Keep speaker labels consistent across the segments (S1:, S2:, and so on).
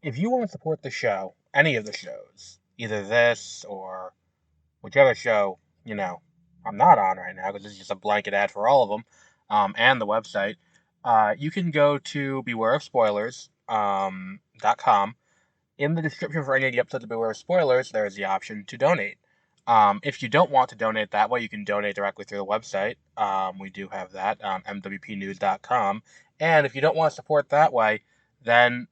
S1: if you want to support the show, any of the shows, either this or whichever show, I'm not on right now because this is just a blanket ad for all of them, and the website, you can go to bewareofspoilers.com. In the description for any of the episodes of Beware of Spoilers, there is the option to donate. If you don't want to donate that way, you can donate directly through the website. We do have that, mwpnews.com. And if you don't want to support that way, then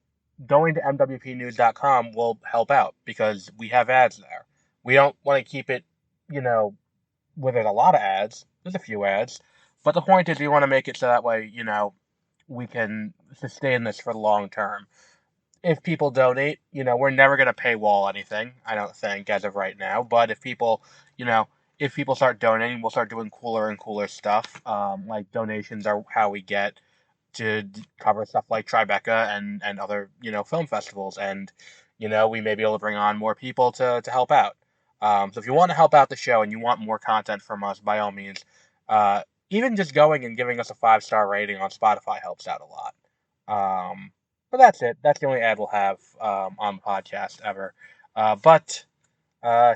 S1: going to mwpnews.com will help out because we have ads there. We don't want to keep it, where there's a lot of ads. There's a few ads. But the point is we want to make it so that way, we can sustain this for the long term. If people donate, we're never going to paywall anything, I don't think, as of right now. But if people, start donating, we'll start doing cooler and cooler stuff. Like donations are how we get to cover stuff like Tribeca and other, film festivals. And, we may be able to bring on more people to help out. So if you want to help out the show and you want more content from us, by all means, even just going and giving us a 5-star rating on Spotify helps out a lot. But that's it. That's the only ad we'll have on the podcast ever. But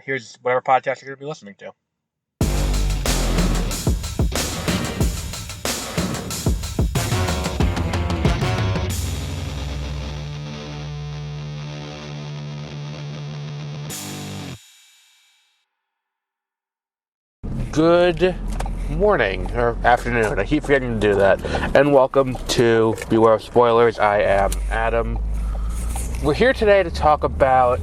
S1: here's whatever podcast you're going to be listening to. Good morning or afternoon. I keep forgetting to do that. And welcome to Beware of Spoilers. I am Adam. We're here today to talk about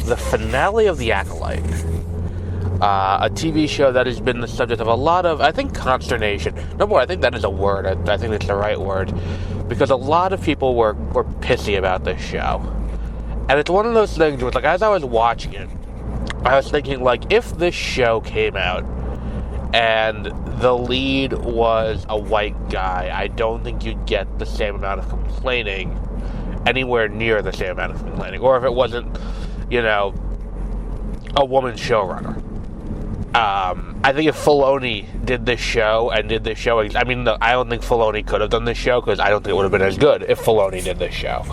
S1: the finale of The Acolyte. A TV show that has been the subject of a lot of, I think, consternation. No more, I think that is a word. I think it's the right word. Because a lot of people were pissy about this show. And it's one of those things where, as I was watching it, I was thinking, if this show came out and the lead was a white guy, I don't think you'd get the same amount of complaining, anywhere near the same amount of complaining. Or if it wasn't, a woman showrunner. I think if Filoni did this show, I don't think Filoni could have done this show, because I don't think it would have been as good if Filoni did this show.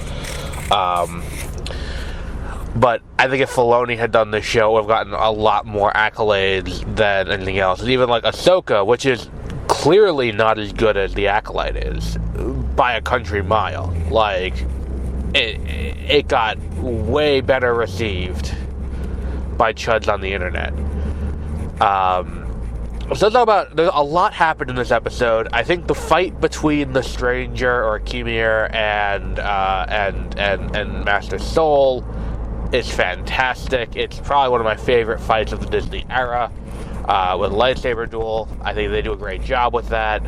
S1: But I think if Filoni had done this show, it would have gotten a lot more accolades than anything else. And even Ahsoka, which is clearly not as good as The Acolyte is, by a country mile. It got way better received by chuds on the internet. So there's a lot happened in this episode. I think the fight between the Stranger, or Kimir, and Master Soul is fantastic. It's probably one of my favorite fights of the Disney era, with a lightsaber duel. I think they do a great job with that.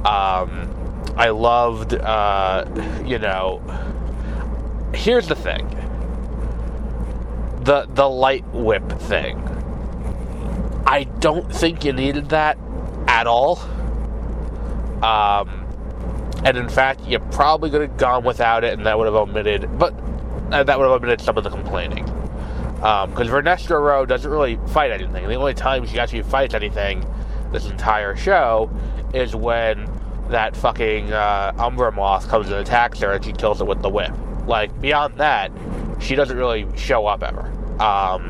S1: I loved, here's the thing. The light whip thing. I don't think you needed that at all. And in fact, you probably could have gone without it, and that would have omitted some of the complaining. Because Vernestra Rwoh doesn't really fight anything. The only time she actually fights anything this entire show is when that fucking Umbra Moth comes and attacks her and she kills it with the whip. Beyond that, she doesn't really show up ever. But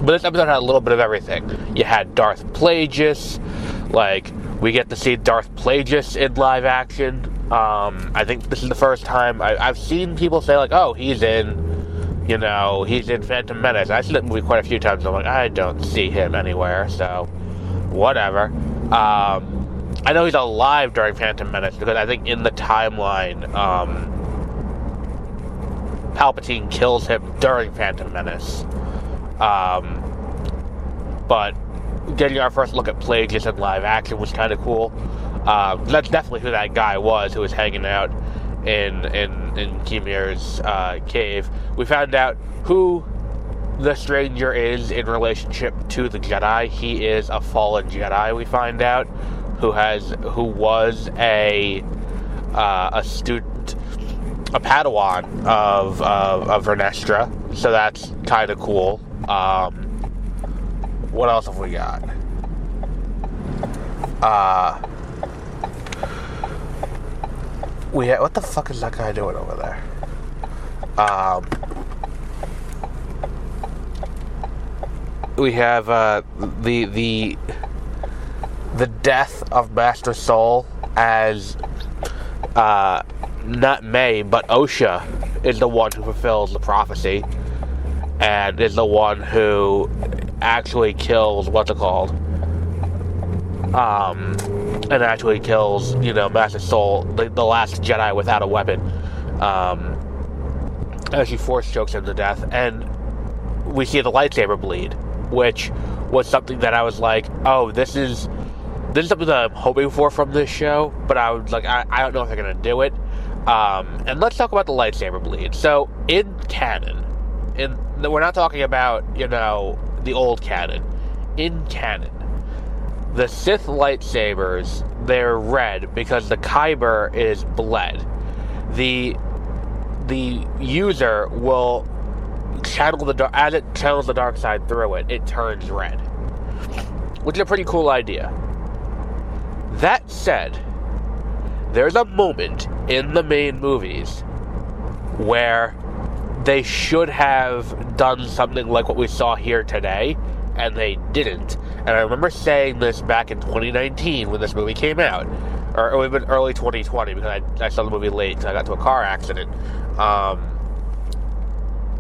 S1: this episode had a little bit of everything. You had Darth Plagueis. We get to see Darth Plagueis in live action. I think this is the first time I've seen people say, oh, he's in Phantom Menace. I've seen that movie quite a few times. I'm I don't see him anywhere, so whatever. I know he's alive during Phantom Menace because I think in the timeline, Palpatine kills him during Phantom Menace. But getting our first look at Plagueis in live action was kind of cool. That's definitely who that guy was who was hanging out in Kimir's cave. We found out who the Stranger is in relationship to the Jedi. He is a fallen Jedi, we find out, who was a student, a Padawan of Vernestra. So that's kind of cool. What else have we got? What the fuck is that guy doing over there?
S2: We have the death of Master Soul as not May, but Osha is the one who fulfills the prophecy and is the one who actually kills and actually kills, Master Soul, the last Jedi without a weapon, as she force chokes him to death. And we see the lightsaber bleed, which was something that I was like, oh, this is something that I'm hoping for from this show, but I was like, I don't know if they're gonna do it. And let's talk about the lightsaber bleed. So, in canon, we're not talking about, the old canon. In canon, the Sith lightsabers, they're red because the kyber is bled. The user will channel as it channels the dark side through it, it turns red, which is a pretty cool idea. That said, there's a moment in the main movies where they should have done something like what we saw here today, and they didn't. And I remember saying this back in 2019 when this movie came out, or even early 2020, because I saw the movie late because I got into a car accident.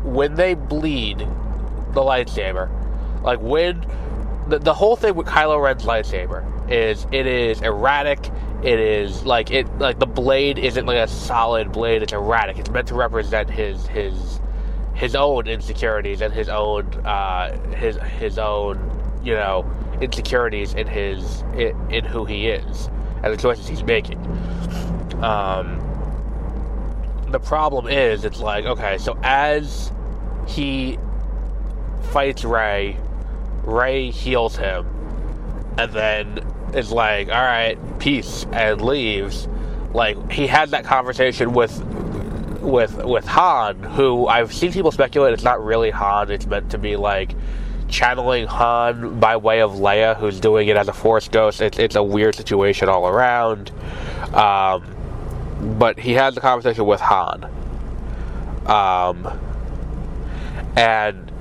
S2: When they bleed the lightsaber, like when the whole thing with Kylo Ren's lightsaber is it is erratic. It is like the blade isn't like a solid blade. It's erratic. It's meant to represent his own insecurities and his own insecurities in who he is and the choices he's making. The problem is, it's like, okay, so as he fights Rey heals him, and then is like, alright, peace, and leaves. Like, he had that conversation with Han, who I've seen people speculate it's not really Han, it's meant to be like channeling Han by way of Leia, who's doing it as a Force ghost. It's a weird situation all around. But he had the conversation with Han. And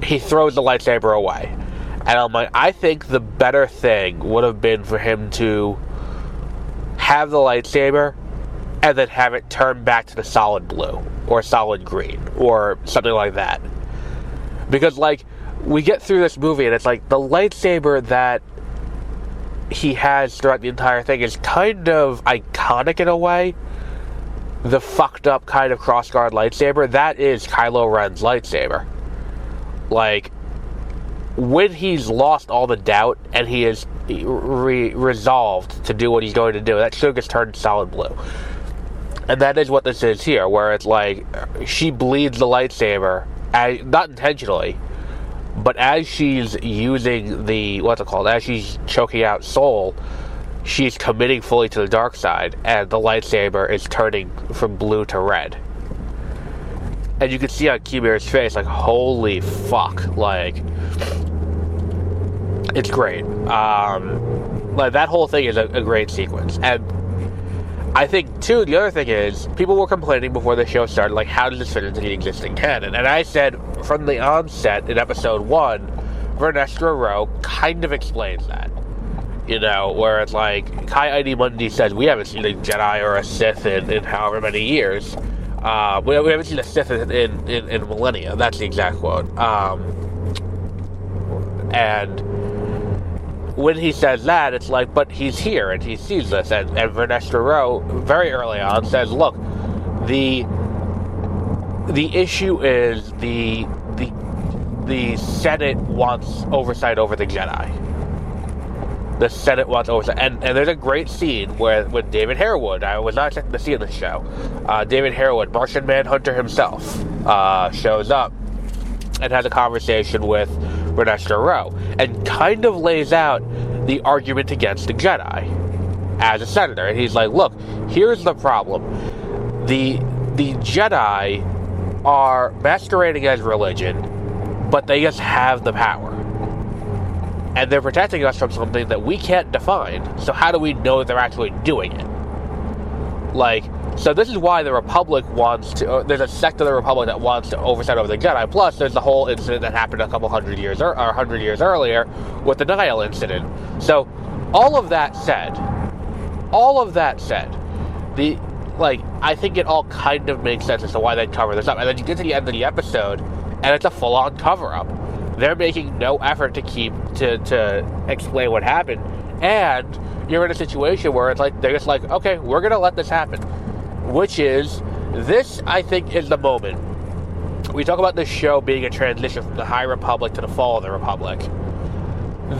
S2: he throws the lightsaber away. And I'm like, I think the better thing would have been for him to have the lightsaber and then have it turn back to the solid blue or solid green or something like that. Because, like, we get through this movie and it's like the lightsaber that he has throughout the entire thing is kind of iconic in a way. The fucked up kind of crossguard lightsaber, that is Kylo Ren's lightsaber. Like, when he's lost all the doubt and he is resolved to do what he's going to do, that should just turn solid blue. And that is what this is here, where it's like she bleeds the lightsaber, not intentionally, but as she's using as she's choking out Soul, she's committing fully to the dark side, and the lightsaber is turning from blue to red. And you can see on Kimir's face, like, holy fuck, like, it's great. Like, that whole thing is a great sequence. And I think, too, the other thing is, people were complaining before the show started, like, how does this fit into the existing canon? And I said, from the onset, in episode 1, Vernestra Rwoh kind of explains that. Where it's like, Kai Adi Mundi says, we haven't seen a Jedi or a Sith in however many years. We haven't seen a Sith in millennia. That's the exact quote. And when he says that, it's like, but he's here and he sees this. And Vernestra Rwoh, very early on, says, look, the issue is the Senate wants oversight over the Jedi. The Senate wants oversight. And there's a great scene with David Harewood. I was not expecting to see in the show. David Harewood, Martian Manhunter himself, shows up and has a conversation with Vernestra Rwoh and kind of lays out the argument against the Jedi as a senator. And he's like, look, here's the problem. The Jedi are masquerading as religion, but they just have the power. And they're protecting us from something that we can't define. So how do we know that they're actually doing it? Like, So this is why the Republic wants to. There's a sect of the Republic that wants to overset over the Jedi. Plus, there's the whole incident that happened a couple hundred years or 100 years earlier with the Nihil incident. So, all of that said, I think it all kind of makes sense as to why they cover this up. And then you get to the end of the episode, and it's a full-on cover-up. They're making no effort to explain what happened, and you're in a situation where it's like they're just like, okay, we're gonna let this happen. Which is, this I think is the moment. We talk about this show being a transition from the High Republic to the fall of the Republic.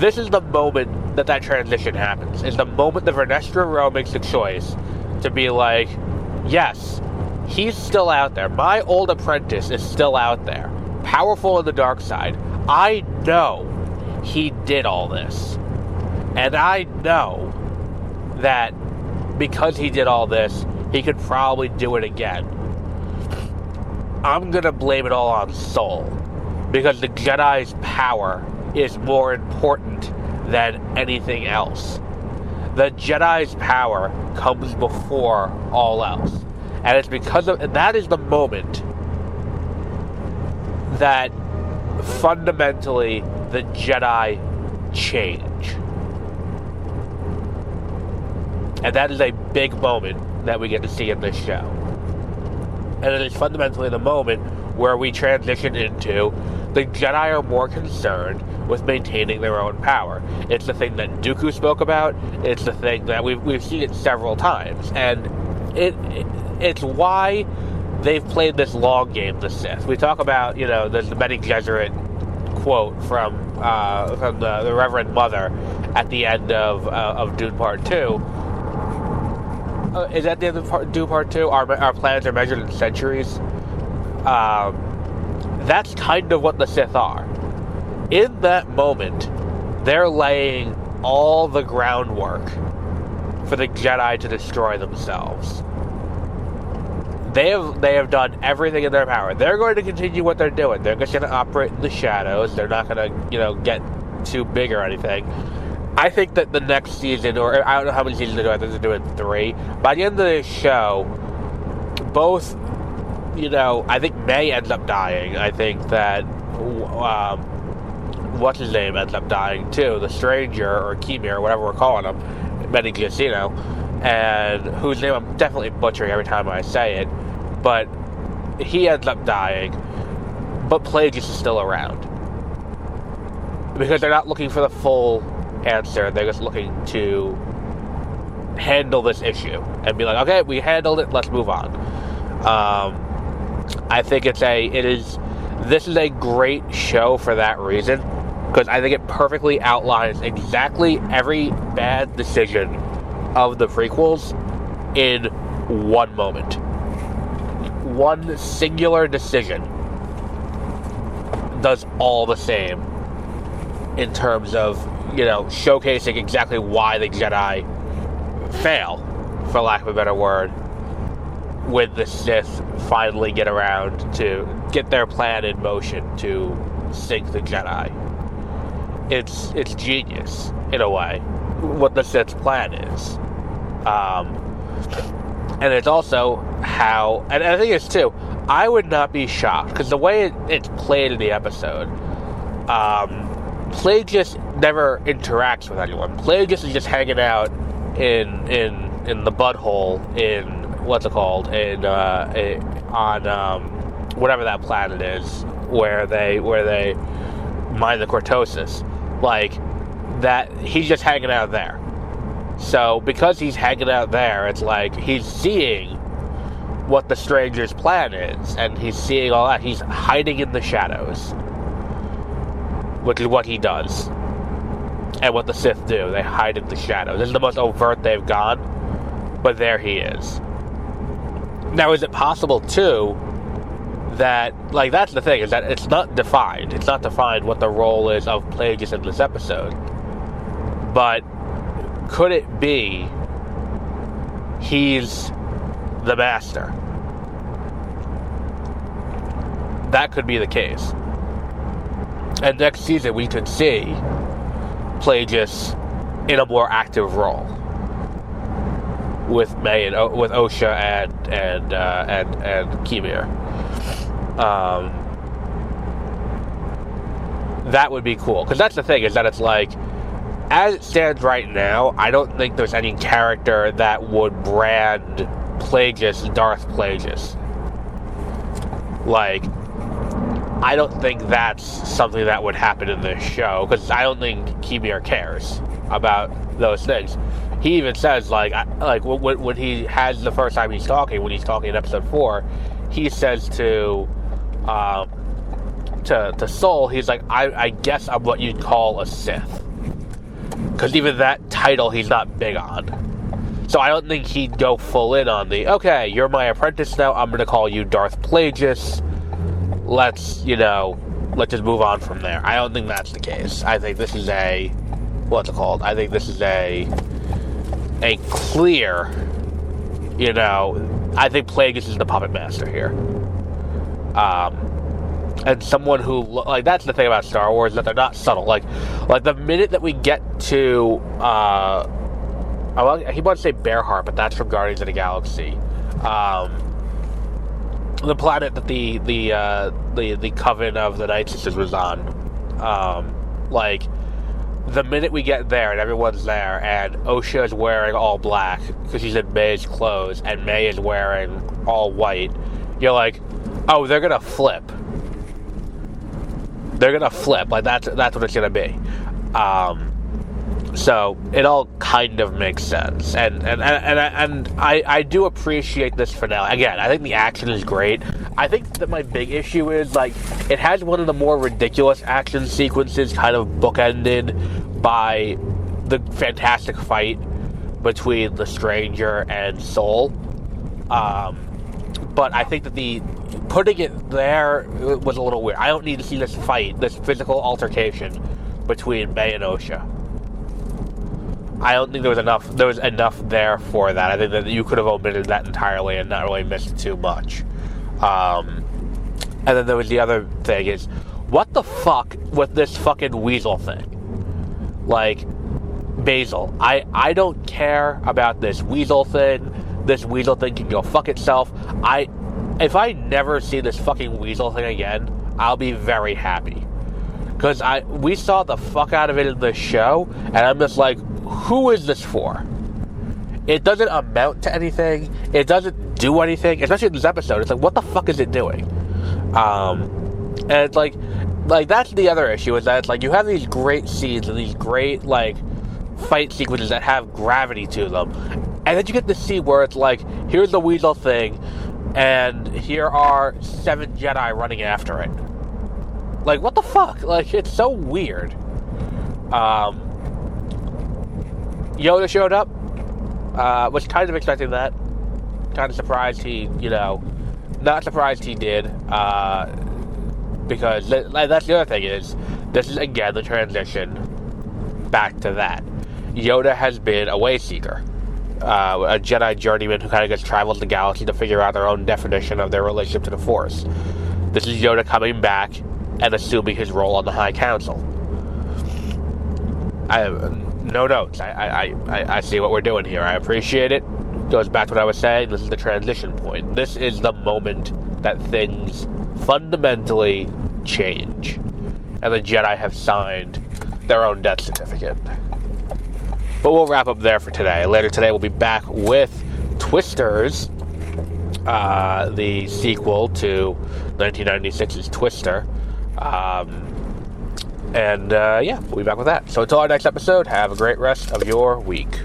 S2: This is the moment that transition happens. It's the moment that Vernestra Rowe makes the choice to be like, yes, he's still out there. My old apprentice is still out there, powerful in the dark side. I know he did all this. And I know that because he did all this, he could probably do it again. I'm going to blame it all on Soul, because the Jedi's power is more important than anything else. The Jedi's power comes before all else. And it's because of, and that is the moment that fundamentally the Jedi change. And that is a big moment that we get to see in this show. And it is fundamentally the moment where we transition into the Jedi are more concerned with maintaining their own power. It's the thing that Dooku spoke about. It's the thing that we've seen it several times. And it's why they've played this long game, the Sith. We talk about, there's the Bene Gesserit quote from the Reverend Mother at the end of Dune Part 2. Is that the end of Dune Part 2? Our plans are measured in centuries. That's kind of what the Sith are. In that moment, they're laying all the groundwork for the Jedi to destroy themselves. They have done everything in their power. They're going to continue what they're doing. They're just going to operate in the shadows. They're not going to, get too big or anything. I think that the next season, or I don't know how many seasons they're doing, I think they're doing 3. By the end of this show, both, I think May ends up dying. I think that, what's his name ends up dying too, the Stranger, or Kimir, or whatever we're calling him, Bene Gesserit, and whose name I'm definitely butchering every time I say it, but he ends up dying, but Plagueis is still around. Because they're not looking for the full answer, they're just looking to handle this issue and be like, okay, we handled it, let's move on. I think this is a great show for that reason, because I think it perfectly outlines exactly every bad decision of the prequels in one moment. One singular decision does all the same in terms of, showcasing exactly why the Jedi fail, for lack of a better word, when the Sith finally get around to get their plan in motion to sink the Jedi. It's genius, in a way, what the Sith's plan is. And it's also how, and I think it's too, I would not be shocked, because the way it's played in the episode, Plagueis never interacts with anyone. Plagueis is just hanging out in the butthole in what's it called on whatever that planet is where they mine the cortosis. Like that, he's just hanging out there. So because he's hanging out there, it's like he's seeing what the Stranger's plan is, and he's seeing all that. He's hiding in the shadows, which is what he does, and what the Sith do. They hide in the shadows. This is the most overt they've gone, but there he is. Now, is it possible, too, that, that's the thing, is that it's not defined. It's not defined what the role is of Plagueis in this episode. But could it be he's the master? That could be the case. And next season, we could see Plagueis in a more active role with May and with Osha and Kemir. That would be cool, because that's the thing, is that it's like, as it stands right now, I don't think there's any character that would brand Plagueis Darth Plagueis. Like, I don't think that's something that would happen in this show, because I don't think Kemir cares about those things. He even says, like when he has the first time he's talking, when he's talking in episode 4, he says to Soul, he's like, I guess I'm what you'd call a Sith. Because even that title he's not big on. So I don't think he'd go full in on the, okay, you're my apprentice now, I'm going to call you Darth Plagueis. Let's just move on from there. I don't think that's the case. I think this is I think this is a clear, I think Plagueis is the puppet master here. And someone who, like, that's the thing about Star Wars, that they're not subtle. Like the minute that we get to, he wants to say Bearheart, but that's from Guardians of the Galaxy. The planet that the Coven of the Night Sisters was on. Like, the minute we get there and everyone's there, and Osha is wearing all black because she's in May's clothes, and May is wearing all white, you're like, oh, they're gonna flip. They're gonna flip. Like, that's what it's gonna be. So it all kind of makes sense, and I do appreciate this finale. Again, I think the action is great. I think that my big issue is, like, it has one of the more ridiculous action sequences, kind of bookended by the fantastic fight between the Stranger and Soul. But I think that putting it there was a little weird. I don't need to see this fight, this physical altercation between May and Osha. I don't think there was enough there for that. I think that you could have omitted that entirely and not really missed too much. And then there was the other thing is, what the fuck with this fucking weasel thing? Like, Basil, I don't care about this weasel thing. This weasel thing can go fuck itself. If I never see this fucking weasel thing again, I'll be very happy. Because we saw the fuck out of it in the show, and I'm just like, who is this for? It doesn't amount to anything. It doesn't do anything, especially in this episode. It's like, what the fuck is it doing? And it's like that's the other issue, is that it's like, you have these great scenes and these great, like, fight sequences that have gravity to them, and then you get to see where it's like, here's the weasel thing, and here are 7 Jedi running after it. Like, what the fuck? Like, it's so weird. Yoda showed up. Was kind of expecting that. Kind of surprised he, not surprised he did. Because that's the other thing is, this is, again, the transition back to that. Yoda has been a way seeker. A Jedi journeyman who kind of just travels the galaxy to figure out their own definition of their relationship to the Force. This is Yoda coming back and assuming his role on the High Council. I have no notes. I see what we're doing here. I appreciate it. Goes back to what I was saying. This is the transition point. This is the moment that things fundamentally change. And the Jedi have signed their own death certificate. But we'll wrap up there for today. Later today, we'll be back with Twisters, the sequel to 1996's Twister. We'll be back with that. So until our next episode, have a great rest of your week.